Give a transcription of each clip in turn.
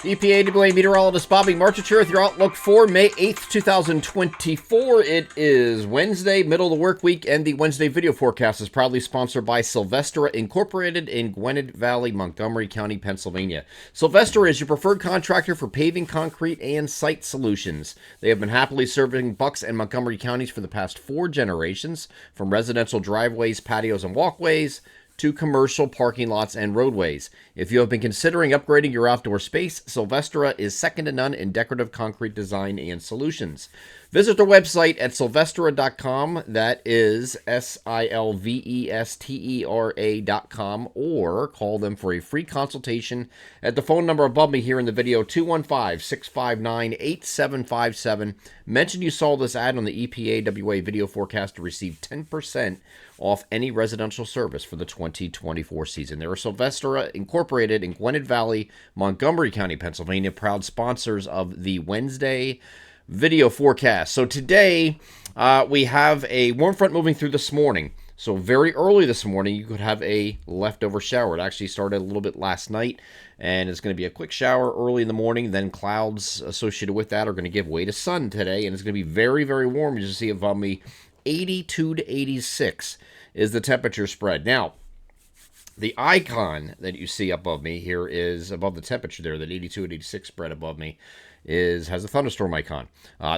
EPAWA meteorologist Bobby Marchich here with your outlook for May 8th, 2024. It is Wednesday, middle of the work week, and the Wednesday video forecast is proudly sponsored by Sylvestra Incorporated in Gwinnett Valley, Montgomery County, Pennsylvania. Sylvestra is your preferred contractor for paving, concrete, and site solutions. They have been happily serving Bucks and Montgomery counties for the past 4 generations, from residential driveways, patios, and walkways to commercial parking lots and roadways. If you have been considering upgrading your outdoor space, Sylvestra is second to none in decorative concrete design and solutions. Visit their website at sylvestra.com. That is SILVESTERA.com, or call them for a free consultation at the phone number above me here in the video, 215-659-8757. Mention you saw this ad on the EPAWA video forecast to receive 10% off any residential service for the 2024 season. They are Sylvestra Incorporated in Gwinnett Valley, Montgomery County, Pennsylvania, proud sponsors of the Wednesday video forecast. So today we have a warm front moving through this morning. So very early this morning, you could have a leftover shower. It actually started a little bit last night, and it's going to be a quick shower early in the morning. Then clouds associated with that are going to give way to sun today, and it's going to be very, very warm. You see above me, 82 to 86 is the temperature spread. Now, the icon that you see above me here is above the temperature there, that 82 and 86 spread above me has a thunderstorm icon.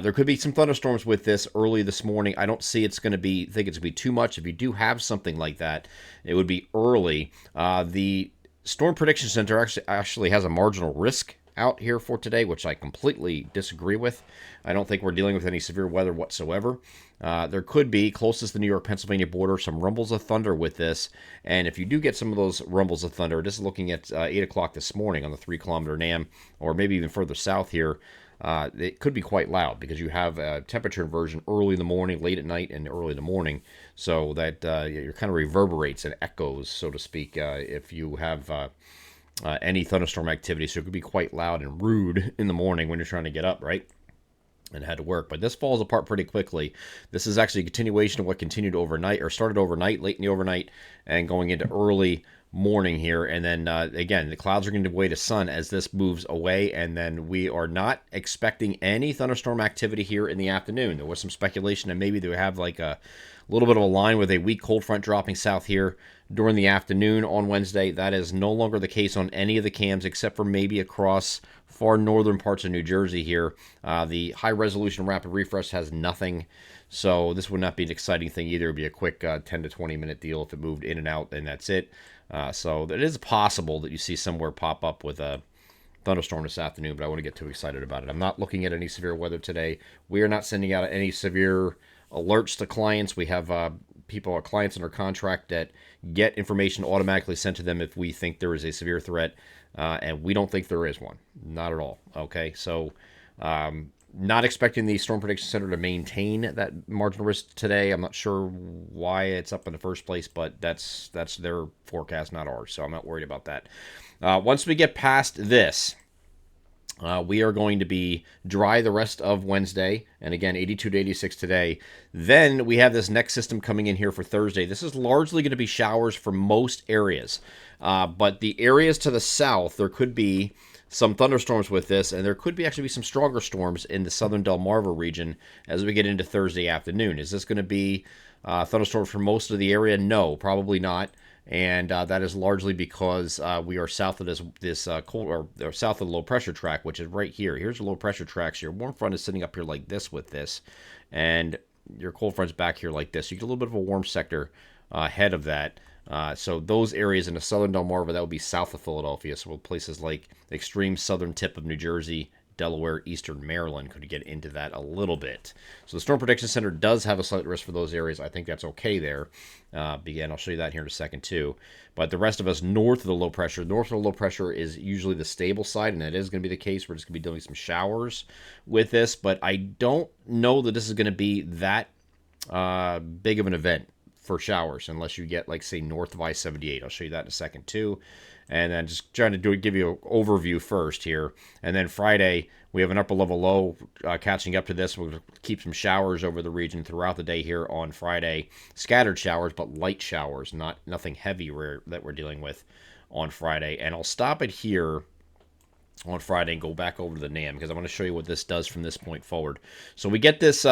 There could be some thunderstorms with this early this morning. I don't see think it's going to be too much. If you do have something like that, it would be early. The Storm Prediction Center actually has a marginal risk out here for today, which I completely disagree with. I don't think we're dealing with any severe weather whatsoever. There could be, closest to the New York-Pennsylvania border, some rumbles of thunder with this. And if you do get some of those rumbles of thunder, this is looking at 8 o'clock this morning on the 3-kilometer NAM, or maybe even further south here, it could be quite loud because you have a temperature inversion early in the morning, late at night, and early in the morning. So that it kind of reverberates and echoes, so to speak, if you have any thunderstorm activity. So it could be quite loud and rude in the morning when you're trying to get up, right? And had to work. But this falls apart pretty quickly. This is actually a continuation of what continued overnight, or started overnight, late in the overnight, and going into early morning here. And then again, the clouds are going to give way to sun as this moves away, and then we are not expecting any thunderstorm activity here in the afternoon. There was some speculation that maybe they would have like a little bit of a line with a weak cold front dropping south here during the afternoon on Wednesday. That is no longer the case on any of the cams, except for maybe across far northern parts of New Jersey here. The high resolution rapid refresh has nothing, so this would not be an exciting thing either. It would be a quick 10 to 20 minute deal if it moved in and out, and that's it. So it is possible that you see somewhere pop up with a thunderstorm this afternoon, but I wouldn't get too excited about it. I'm not looking at any severe weather today. We are not sending out any severe alerts to clients. We have clients under contract that get information automatically sent to them if we think there is a severe threat, and we don't think there is one. Not at all. Okay, so not expecting the Storm Prediction Center to maintain that marginal risk today. I'm not sure why it's up in the first place, but that's their forecast, not ours, so I'm not worried about that. Once we get past this, we are going to be dry the rest of Wednesday, and again, 82 to 86 today. Then we have this next system coming in here for Thursday. This is largely going to be showers for most areas, but the areas to the south, there could be some thunderstorms with this, and there could actually be some stronger storms in the southern Delmarva region as we get into Thursday afternoon. Is this going to be thunderstorms for most of the area? No, probably not. And that is largely because we are south of this cold, or south of the low pressure track, which is right here. Here's the low pressure track. So your warm front is sitting up here like this with this, and your cold front's back here like this. So you get a little bit of a warm sector ahead of that. So those areas in the southern Delmarva, that would be south of Philadelphia. So places like the extreme southern tip of New Jersey, Delaware, eastern Maryland could get into that a little bit. So the Storm Prediction Center does have a slight risk for those areas. I think that's okay there. Again, I'll show you that here in a second too. But the rest of us north of the low pressure is usually the stable side, and that is going to be the case. We're just going to be doing some showers with this, but I don't know that this is going to be that big of an event for showers unless you get, like, say, north of I-78. I'll show you that in a second too. And then just trying to give you an overview first here. And then Friday, we have an upper level low catching up to this. We'll keep some showers over the region throughout the day here on Friday. Scattered showers, but light showers, nothing heavy that we're dealing with on Friday. And I'll stop it here on Friday and go back over to the NAM because I want to show you what this does from this point forward. So we get this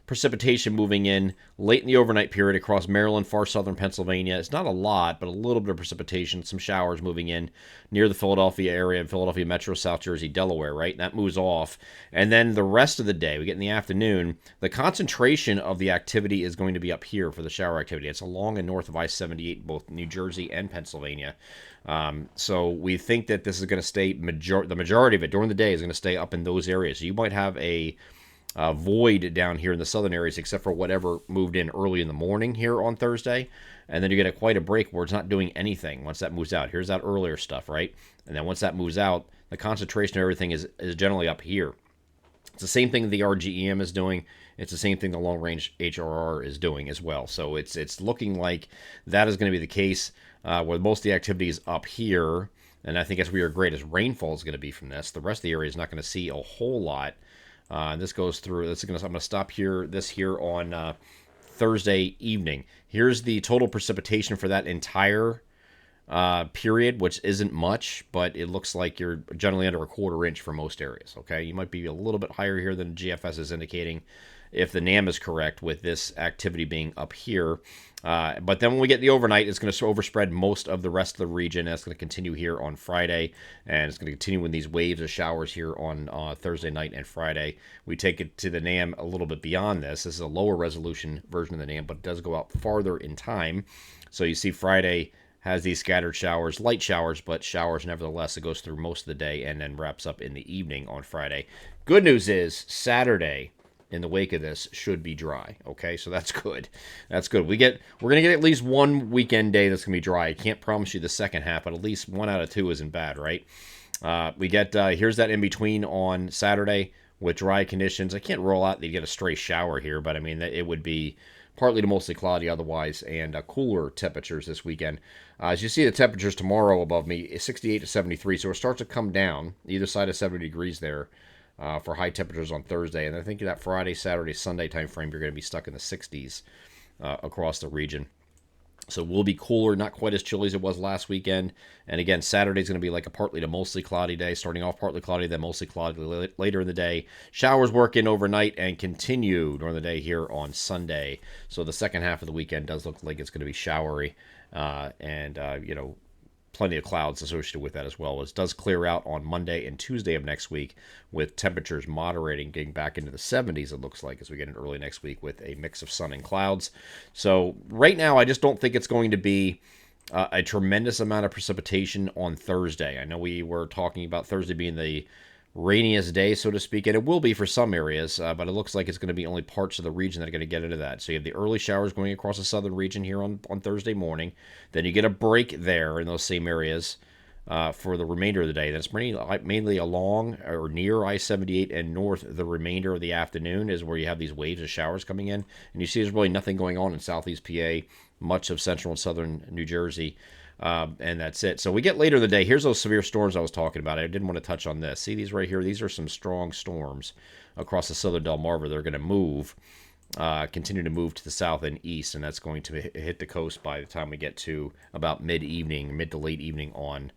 precipitation moving in late in the overnight period across Maryland, far southern Pennsylvania. It's not a lot, but a little bit of precipitation, some showers moving in near the Philadelphia area, Philadelphia Metro, South Jersey, Delaware, right? And that moves off. And then the rest of the day, we get in the afternoon, the concentration of the activity is going to be up here for the shower activity. It's along and north of I-78, both New Jersey and Pennsylvania. So we think that this is going to stay, the majority of it during the day is going to stay up in those areas. So you might have a void down here in the southern areas, except for whatever moved in early in the morning here on Thursday. And then you get quite a break where it's not doing anything once that moves out. Here's that earlier stuff, right? And then once that moves out, the concentration of everything is generally up here. It's the same thing the RGEM is doing. It's the same thing the long range HRR is doing as well. So it's looking like that is going to be the case where most of the activity is up here. And I think that's where your greatest rainfall is going to be from this. The rest of the area is not going to see a whole lot. This goes through. I'm going to stop here. This here on Thursday evening. Here's the total precipitation for that entire period, which isn't much, but it looks like you're generally under a quarter inch for most areas. Okay, you might be a little bit higher here than GFS is indicating, if the NAM is correct with this activity being up here. But then when we get the overnight, it's going to overspread most of the rest of the region. That's going to continue here on Friday, and it's going to continue with these waves of showers here on Thursday night and Friday. We take it to the NAM a little bit beyond this. This is a lower resolution version of the NAM, but it does go out farther in time. So you see Friday has these scattered showers, light showers, but showers nevertheless. It goes through most of the day and then wraps up in the evening on Friday. Good news is Saturday, in the wake of this, should be dry. Okay, so that's good. That's good. We're gonna get at least one weekend day that's gonna be dry. I can't promise you the second half, but at least 1 out of 2 isn't bad, right? We get here's that in between on Saturday with dry conditions. I can't roll out that you get a stray shower here, but I mean it would be partly to mostly cloudy otherwise, and cooler temperatures this weekend. As you see, the temperatures tomorrow above me is 68 to 73, so it starts to come down either side of 70 degrees there. For high temperatures on Thursday, and I think that Friday, Saturday, Sunday time frame, you're going to be stuck in the 60s across the region. So we'll be cooler, not quite as chilly as it was last weekend. And again, Saturday's going to be like a partly to mostly cloudy day, starting off partly cloudy, then mostly cloudy later in the day. Showers work in overnight and continue during the day here on Sunday. So the second half of the weekend does look like it's going to be showery, and plenty of clouds associated with that as well. It does clear out on Monday and Tuesday of next week, with temperatures moderating, getting back into the 70s, it looks like, as we get into early next week with a mix of sun and clouds. So right now, I just don't think it's going to be a tremendous amount of precipitation on Thursday. I know we were talking about Thursday being the rainiest day, so to speak, and it will be for some areas, but it looks like it's going to be only parts of the region that are going to get into that. So you have the early showers going across the southern region here on Thursday morning. Then you get a break there in those same areas for the remainder of the day. That's mainly along or near I-78 and north. The remainder of the afternoon is where you have these waves of showers coming in, and you see there's really nothing going on in southeast PA, much of central and southern New Jersey. And that's it. So we get later in the day. Here's those severe storms I was talking about. I didn't want to touch on this. See these right here? These are some strong storms across the southern Delmarva. They're going to move, continue to move to the south and east, and that's going to hit the coast by the time we get to about mid to late evening on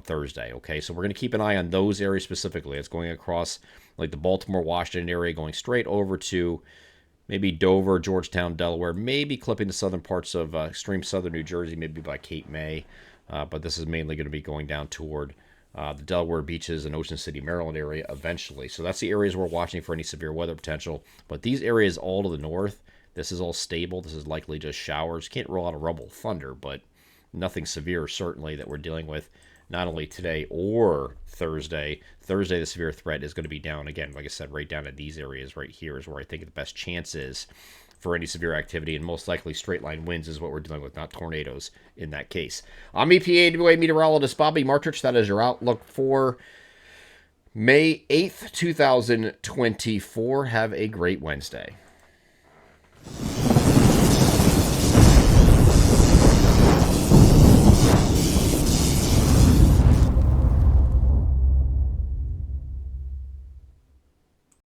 Thursday. Okay, so we're going to keep an eye on those areas specifically. It's going across like the Baltimore, Washington area, going straight over to maybe Dover, Georgetown, Delaware, maybe clipping the southern parts of extreme southern New Jersey, maybe by Cape May. But this is mainly going to be going down toward the Delaware beaches and Ocean City, Maryland area eventually. So that's the areas we're watching for any severe weather potential. But these areas all to the north, this is all stable. This is likely just showers. Can't rule out a rubble thunder, but nothing severe certainly that we're dealing with. Not only today or Thursday. Thursday, the severe threat is going to be down again, like I said, right down to these areas right here is where I think the best chance is for any severe activity, and most likely straight line winds is what we're dealing with, not tornadoes in that case. I'm EPAWA meteorologist Bobby Martrich. That is your outlook for May 8th, 2024. Have a great Wednesday.